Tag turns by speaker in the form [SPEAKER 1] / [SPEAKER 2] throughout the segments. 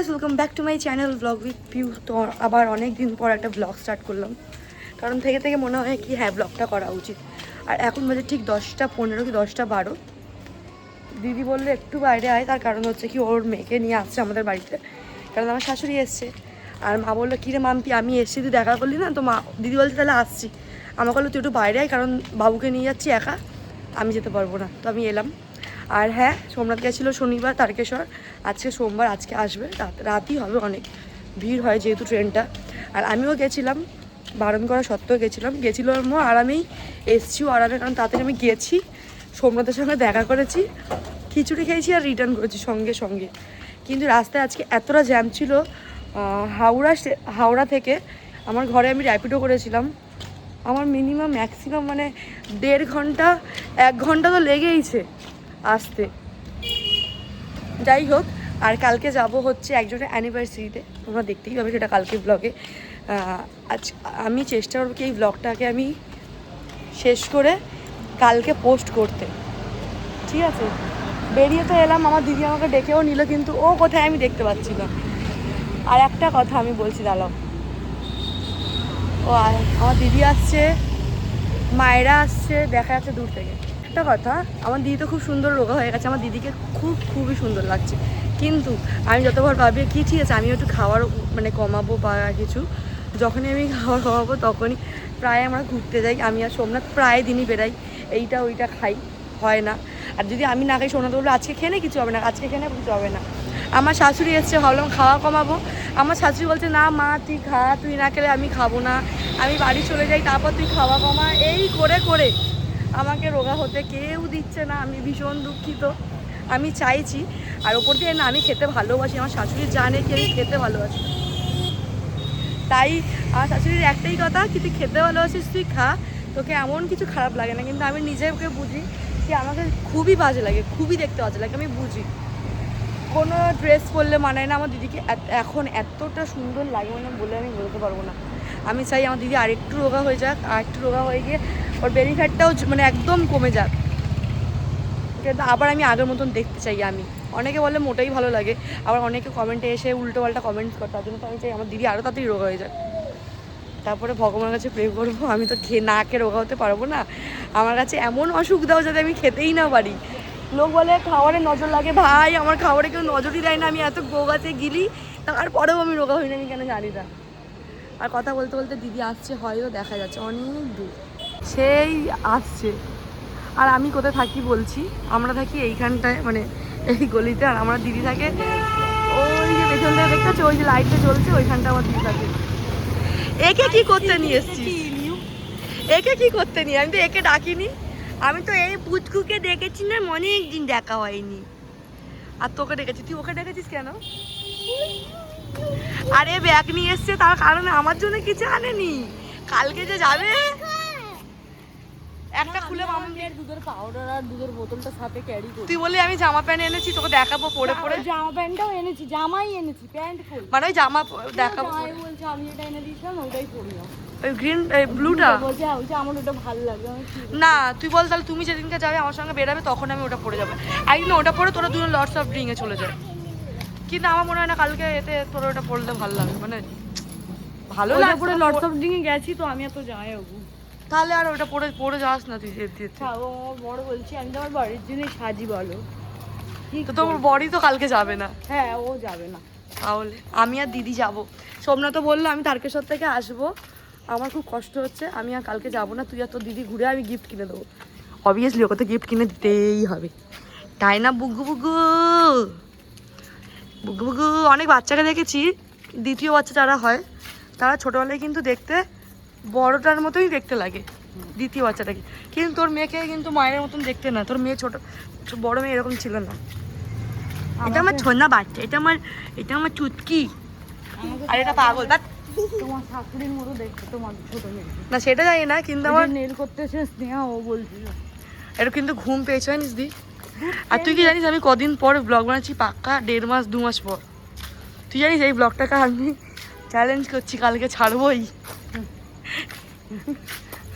[SPEAKER 1] Guys, welcome back to my channel blog with Piu. তো আবার অনেক দিন পর একটা ব্লগ স্টার্ট করলাম, কারণ থেকে মনে হয় কি হ্যাঁ ব্লগটা করা উচিত। আর এখন বাজে ঠিক 10:15 কি 10:12। দিদি বললো একটু বাইরে আয়, তার কারণ হচ্ছে কি ওর মেয়েকে নিয়ে আসছে আমাদের বাড়িতে, কারণ আমার শাশুড়ি এসছে। আর মা বললো কিরে মাম্পি আমি এসছি, তুই দেখা করলি না? তো মা দিদি বলছে তাহলে আসছি। আমাকে বললো তুই একটু বাইরে আয়, কারণ বাবুকে নিয়ে যাচ্ছি একা, আমি যেতে পারবো না। তো আমি এলাম। আর হ্যাঁ, সোমনাথ গেছিলো শনিবার তারকেশ্বর, আজকে সোমবার, আজকে আসবে। রাতই হবে, অনেক ভিড় হয় যেহেতু ট্রেনটা। আর আমিও গেছিলাম, বারণ করা সত্ত্বেও গেছিলাম আরামেই, এসছিও আরামে, কারণ তাড়াতাড়ি আমি গেছি, সোমনাথের সঙ্গে দেখা করেছি, খিচুড়ি খেয়েছি আর রিটার্ন করেছি সঙ্গে। কিন্তু রাস্তায় আজকে এতটা জ্যাম ছিল। হাওড়া থেকে আমার ঘরে আমি র্যাপিডো করেছিলাম, আমার মিনিমাম ম্যাক্সিমাম মানে 1.5 ঘন্টা 1 ঘন্টা তো লেগেইছে আসতে। যাই হোক, আর কালকে যাব হচ্ছে একজনের অ্যানিভার্সারিতে, তোমরা দেখতেই পাবে সেটা কালকে ব্লগে। আজ আমি চেষ্টা করবো কি এই ব্লগটাকে আমি শেষ করে কালকে পোস্ট করতে, ঠিক আছে? বেরিয়ে তো এলাম, আমার দিদি আমাকে ডেকেও নিল, কিন্তু ও কোথায় আমি দেখতে পাচ্ছি না। আর একটা কথা আমি বলছি, দাঁড়াও। ও আমার দিদি আসছে, মায়েরা আসছে, দেখা যাচ্ছে দূর থেকে। একটা কথা, আমার দিদি তো খুব সুন্দর রোগা হয়ে গেছে, আমার দিদিকে খুবই সুন্দর লাগছে। কিন্তু আমি যতবার ভাবি কি ঠিক আছে আমি একটু খাওয়ার মানে কমাবো বা কিছু, যখনই আমি খাওয়ার কমাবো তখনই প্রায় আমরা ঘুরতে যাই। আমি আর সোমনাথ প্রায় দিনই বেরাই, এইটা ওইটা খাই, হয় না। আর যদি আমি না খাই, সোমনাথ বলবো আজকে খেয়ে নে কিছু হবে না, আজকে খেয়ে নে কিছু হবে না। আমার শাশুড়ি এসছে, ভাবলাম খাওয়া কমাবো, আমার শাশুড়ি বলছে না মা তুই খা, তুই না খেলে আমি খাবো না, আমি বাড়ি চলে যাই, তারপর তুই খাওয়া কমা। এই করে আমাকে রোগা হতে কেউ দিচ্ছে না, আমি ভীষণ দুঃখিত। আমি চাইছি, আর ওপর দিয়ে না আমি খেতে ভালোবাসি, আমার শাশুড়ি জানে কি আমি খেতে ভালোবাসি, তাই আমার শাশুড়ির একটাই কথা কি তুই খেতে ভালোবাসিস তুই খা, তোকে এমন কিছু খারাপ লাগে না। কিন্তু আমি নিজেকে বুঝি কি আমাকে খুবই বাজে লাগে, খুবই দেখতে বাজে লাগে, আমি বুঝি। কোনো ড্রেস পরলে মানায় না, আমার দিদিকে এখন এতটা সুন্দর লাগে মানে বলে আমি বলতে পারবো না। আমি চাই আমার দিদি আরেকটু রোগা হয়ে যাক, আর একটু রোগা হয়ে গিয়ে ওর বেলি ফ্যাটটাও মানে একদম কমে যাক, কিন্তু আবার আমি আগের মতন দেখতে চাই। আমি অনেকে বলে মোটেই ভালো লাগে, আবার অনেকে কমেন্টে এসে উল্টোপাল্টা কমেন্টস করে, তার জন্য তো আমি চাই আমার দিদি আরও তাড়াতাড়ি রোগা হয়ে যাক, তারপরে ভগবানের কাছে প্রে করবো। আমি তো না খেয়ে রোগা হতে পারবো না, আমার কাছে এমন অসুখ দাও যাতে আমি খেতেই না পারি। লোক বলে খাবারে নজর লাগে, ভাই আমার খাবারে কেউ নজরই দেয় না, আমি এত গোগাতে গিলি, তারপরেও আমি রোগা হই না, আমি কেন জানি না। আর কথা বলতে বলতে দিদি আসছে, হয়তো দেখা যাচ্ছে অনেক দূর, সেই আসছে। আর আমি কোথায় থাকি বলছি, আমরা থাকি এইখানটায় মানে এই গলিতে, আর আমার দিদি থাকে ওই যে পেছনটা দেখতে পাচ্ছি, ওই যে লাইটটা জ্বলছে ওইখানটা আমার দিদি থাকে। একে কি করতে নিয়ে এসেছিস? একে কি করতে নিয়ে, আমি তো একে ডাকিনি, আমি তো এই পুচকুকে দেখেছি না, অনেক দিন দেখা হয়নি। আর তোকে ডেকেছি, তুই ওকে ডেকেছিস কেন? আরে ব্যাগ নিয়ে এসছে, তার কারণে আমার জন্য কিছু আনেনি, কালকে যে যাবে একটা খুলে মামার দুধের পাউডার আর দুধের বোতলটা সাথে ক্যারি করি। তুই বলি আমি জামা প্যান্ট এনেছি, তোকে দেখাবো পরে
[SPEAKER 2] জামা প্যান্টটাও এনেছি, জামাই এনেছি, প্যান্ট কই?
[SPEAKER 1] মানে ওই জামা দেখাবো,
[SPEAKER 2] আমি বলছি আমি এটা এনে দিয়েছিলাম, ওইটাই পরি না।
[SPEAKER 1] ওই গ্রিন ব্লুটা
[SPEAKER 2] বলছে ওইটা আমার ওটা ভালো লাগে।
[SPEAKER 1] না তুই বল তাহলে, তুমি যেদিনকে যাবে আমার সঙ্গে বেরাবে তখন আমি ওটা পরে যাবো, একদিন ওটা পরে তোরা দুজন লর্ডস অফ ড্রিঙ্কে চলে যায়। কিন্তু আমার মনে হয় না কালকে এতে তোর ওটা পরলে ভালো লাগবে, মানে ভালো লাগবে।
[SPEAKER 2] পরে লর্ডস অফ ড্রিঙ্কে গেছি তো, আমি এত যাই ওগু,
[SPEAKER 1] তাহলে আর ওটা পরে যাস না তুই।
[SPEAKER 2] ও বড় বলছি আমি তো আমার বাড়ির জন্য সাজি, বলো
[SPEAKER 1] তো তোমার বডি তো কালকে যাবে না।
[SPEAKER 2] হ্যাঁ ও যাবে না,
[SPEAKER 1] তাহলে আমি আর দিদি যাব। সোমনাথ তো বললো আমি তারকেশ্বর থেকে আসবো, আমার খুব কষ্ট হচ্ছে, আমি আর কালকে যাবো না, তুই আর তোর দিদি ঘুরে আমি গিফট কিনে দেবো। অবভিয়াসলি ওকে তো গিফট কিনে দিতেই হবে, তাই না? বুগু বুগু বুগু বুগু। অনেক বাচ্চাকে দেখেছি, দ্বিতীয় বাচ্চা যারা হয় তারা ছোটোবেলায় কিন্তু দেখতে বড়টার মতোই দেখতে লাগে দ্বিতীয় বাচ্চাটাকে, কিন্তু তোর মেয়েকে কিন্তু মায়ের মতন দেখতে না, তোর মেয়ে ছোট বড় মেয়ে এরকম ছিল না। এটা আমার ছোনা বাচ্চা, এটা আমার চুটকি, আর এটা পাগল।
[SPEAKER 2] তোমার শাশুড়ির মতো দেখতে তোমার ছোট মেয়ে
[SPEAKER 1] না সেটা জানি না, কিন্তু আমার
[SPEAKER 2] নেল করতেছে স্নেহা, ও বলছিল
[SPEAKER 1] এটা কিন্তু ঘুম পেয়েছে জানিস দি। আর তুই কি জানিস আমি কদিন পর ব্লগ বানাচ্ছি, পাক্কা 1.5 মাস 2 মাস পর। তুই জানিস এই ব্লগটাকে আমি চ্যালেঞ্জ করছি, কালকে ছাড়বই।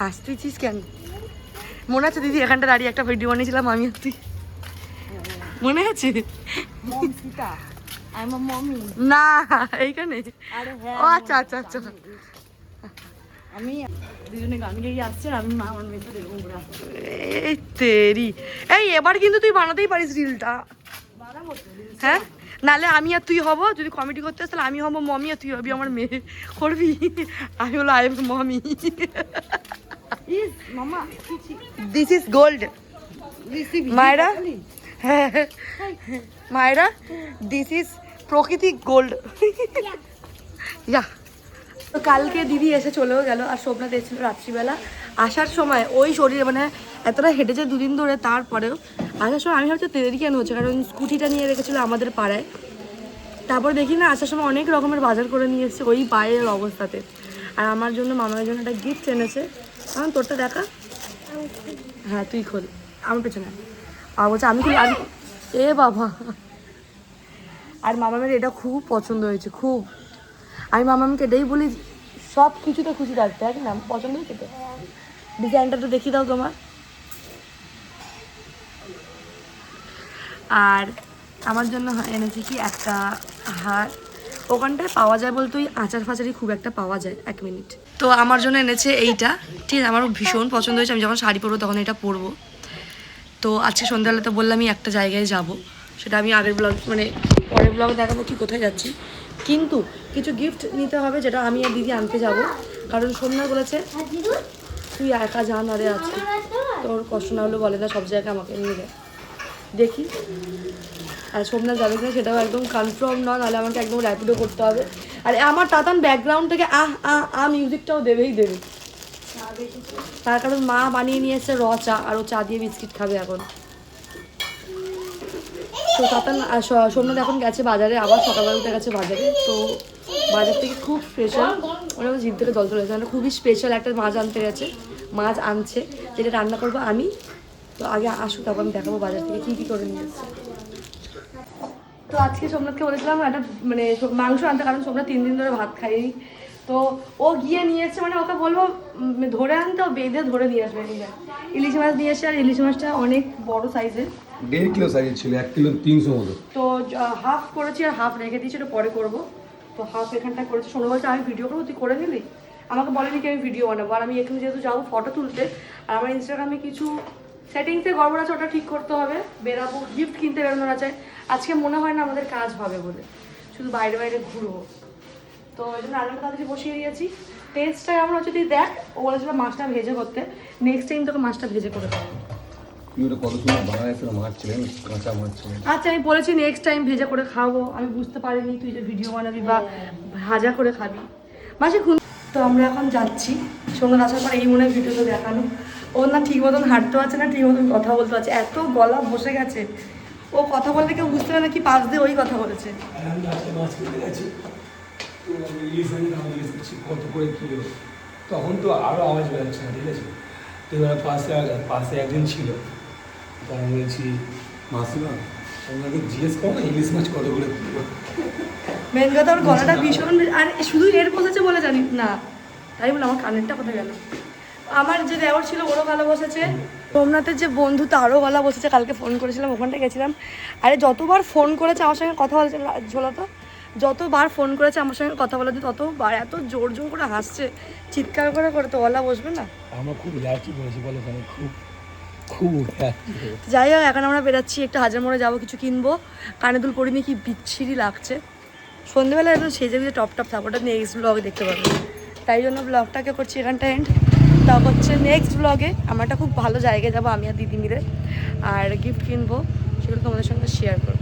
[SPEAKER 1] হাসতেছিস কেন? মনে আছে দিদি এখানটা দাঁড়িয়ে একটা ভিডিও বানিয়েছিলাম আমি আর তুই, মনে আছে?
[SPEAKER 2] I am a mummy.
[SPEAKER 1] না এইখানে।
[SPEAKER 2] আরে হ্যাঁ,
[SPEAKER 1] ও আচ্ছা আচ্ছা আচ্ছা।
[SPEAKER 2] আমি দুজনে গান গেয়ে আসছে, আমি মা আমার মেয়ে সাথে এরকম করে আসছে।
[SPEAKER 1] এই তেরি, এই এবার কিন্তু তুই বানাতেই পারিস রিলটা।
[SPEAKER 2] বানাবো তো।
[SPEAKER 1] হ্যাঁ, নালে আমি আর তুই হব, যদি কমেডি করতে আসে তাহলে আমি হব মমি আর তুই হবি আমার মেয়ে। করবি? আমি হলো আই এম মমি।
[SPEAKER 2] ইস মামা,
[SPEAKER 1] দিস ইজ গোল্ড। মায়েরা, হ্যাঁ মায়েরা, দিস ইজ প্রকৃতি গোল্ড। ইয়া, তো কালকে দিদি এসে চলেও গেল, আর সোমনাথ এসেছিল রাত্রিবেলা। আসার সময় ওই শরীরে মানে এতটা হেঁটেছে দুদিন ধরে, তারপরেও আসার সময় আমি ভাবছি দেরি কেন হচ্ছে, কারণ স্কুটিটা নিয়ে রেখেছিল আমাদের পাড়ায়। তারপর দেখি না আসার সময় অনেক রকমের বাজার করে নিয়ে এসেছে ওই পায়ের অবস্থাতে। আর আমার জন্য মামার জন্য একটা গিফট এনেছে। এখন তোরটা দেখা। হ্যাঁ তুই খোল, আমার পেছনে। আর বলছে আমি খুলি, আমি এ বাবা। আর মামামের এটা খুব পছন্দ হয়েছে, খুব। আমি মামামকে এটাই বলি সব কিছুতে খুশি রাখতে, আর না পছন্দ হয়েছে তো। ডিজাইনটা তো দেখিয়ে দাও তোমার। আর আমার জন্য এনেছি কি একটা হার, ওখানটায় পাওয়া যায় বলতে ওই আচার ফাচারই খুব একটা পাওয়া যায়। 1 মিনিট। তো আমার জন্য এনেছে এইটা, ঠিক আছে, আমারও ভীষণ পছন্দ হয়েছে। আমি যখন শাড়ি পরবো তখন এটা পরবো। তো আজকে সন্ধ্যাবেলা তো বললাম আমি একটা জায়গায় যাব, সেটা আমি আগের ব্লগ মানে পরের ব্লগে দেখাবো কি কোথায় যাচ্ছি। কিন্তু কিছু গিফট নিতে হবে, যেটা আমি আর দিদি আনতে যাব। কারণ সোমনাথ বলেছে তুই একা যা না রে, আছে তোর কষ্ট না হলেও বলে না, সব জায়গায় আমাকে নিয়ে যায়। দেখি আর সোমনাথ যাবে কিনা সেটাও একদম কনফার্ম না, নাহলে আমাকে একদম র্যাপিডো করতে হবে। আর আমার তাতান ব্যাকগ্রাউন্ড থেকে মিউজিকটাও দেবেই দেবে, তার কারণ মা বানিয়ে নিয়ে এসেছে র চা, আর ও চা দিয়ে বিস্কিট খাবে এখন। তো তাতান সোমনাথ এখন গেছে বাজারে, আবার সকালবেলা উঠে গেছে বাজারে। তো বাজার থেকে খুব স্পেশাল, ওরা জিভ থেকে জল চলে যাচ্ছে, মানে খুবই স্পেশাল একটা মাছ আনতে গেছে, মাছ আনছে যেটা রান্না করবো আমি। তো আগে আসুক, তারপর আমি দেখাবো বাজার থেকে কী কী করে নিয়ে এসছে। তো আজকে সোমনাথকে বলেছিলাম একটা মানে মাংস আনতে, কারণ সোমনাথ 3 দিন ধরে ভাত খাইনি। তো ও গিয়ে নিয়ে এসছে, মানে ওকে বলবো ধরে আনতে, ও বেঁধে ধরে নিয়ে আসবে। ইলিশ মাছ নিয়ে এসছে, আর ইলিশ মাছটা অনেক বড় সাইজের,
[SPEAKER 3] 1.5 কিলো সাইজের ছিল, 1 কিলো 300 মতো।
[SPEAKER 1] তো হাফ করেছি আর হাফ রেখে দিয়েছি, এটা পরে করবো। তো হাফ এখানটা করেছি। শোনো বলছে আমি ভিডিও করবো, তুই করে নিলি। আমাকে বলেনি কি আমি ভিডিও বানাবো, আর আমি এখানে যেহেতু যাবো ফটো তুলতে, আর আমার ইনস্টাগ্রামে কিছু সেটিংসে গড়বড় আছে, ওটা ঠিক করতে হবে। বেরাবো, গিফট কিনতে বেরোনোর আছে। আজকে মনে হয় না আমাদের কাজ হবে বলে, শুধু বাইরে বাইরে ঘুরবো। তো ওই জন্য রান্নাটা তাড়াতাড়ি বসিয়ে দিয়েছি। টেস্টটা কেমন হচ্ছে তুই দেখ। ও বলেছিল মাছটা ভেজে করতে, নেক্সট টাইম তোকে মাছটা ভেজে করে দেবো।
[SPEAKER 3] ভিডিওটা কত সুন্দর বানায়, মাছ ছিলেন, কাঁচা মাছ ছিলেন।
[SPEAKER 1] আচ্ছা আমি বলেছি নেক্সট টাইম ভেজে করে খাবো। আমি বুঝতে পারিনি তুই যে ভিডিও বানাবি বা ভাজা করে খাবি। মাসে খুন। তো আমরা এখন যাচ্ছি, সোমনাথ আসার পর এই মনে হয় ভিডিওতে দেখানো। ও না ঠিক মতন হাঁটতে পারছে না, ঠিক মতন কথা বলতে পারছে, এত গলা বসে গেছে। ও কথা বলতে কেউ বুঝতে পারে না কি পাশ দিয়ে ওই কথা বলেছে।
[SPEAKER 4] কত করে কিলো, তখন তো আরও আওয়াজ বেরোচ্ছে না, ঠিক আছে। তো এবার পাশে একজন ছিল, তাই আমি বলছি মাসিমা আপনাকে জিজ্ঞেস করো না ইলিশ মাছ কত করে কিলো।
[SPEAKER 1] মেন কথা ওর গলাটা ভীষণ, আর শুধু এর বসেছে বলে জানি না, তাই বলে আমার কানেরটা কোথায় গেল। আমার যে দেওয়ার ছিল ওরও ভালো বসেছে, সোমনাথের যে বন্ধু তারও ভালো বসেছে। কালকে ফোন করেছিলাম, ওখানটা গেছিলাম। আরে যতবার ফোন করেছে আমার সঙ্গে কথা বলছে ঝোলাতো, যতবার ফোন করেছে আমার সঙ্গে কথা বলেছে ততবার এত জোর জোর করে হাসছে, চিৎকার করে করে। তো ওলা বসবে না,
[SPEAKER 4] আমরা খুব লাকি বলেছি বলে ওখানে খুব খুব
[SPEAKER 1] যাই হোক এখন আমরা বেরাচ্ছি, একটু হাজার মোড়ে যাবো, কিছু কিনবো। কানে দুল পরিনি কি বিচ্ছিরি লাগছে। সন্ধ্যেবেলা একদম সেজে গুজে টপ টপ থাকবো, ওটা নেক্সট ব্লগে দেখতে পাবো। তাই জন্য ব্লগটাকে করছি এখানটা এন্ড। তা হচ্ছে নেক্সট ব্লগে আমরা একটা খুব ভালো জায়গায় যাবো আমি আর দিদি মিলে, আর গিফট কিনবো, সেগুলো তোমাদের সঙ্গে শেয়ার করবো।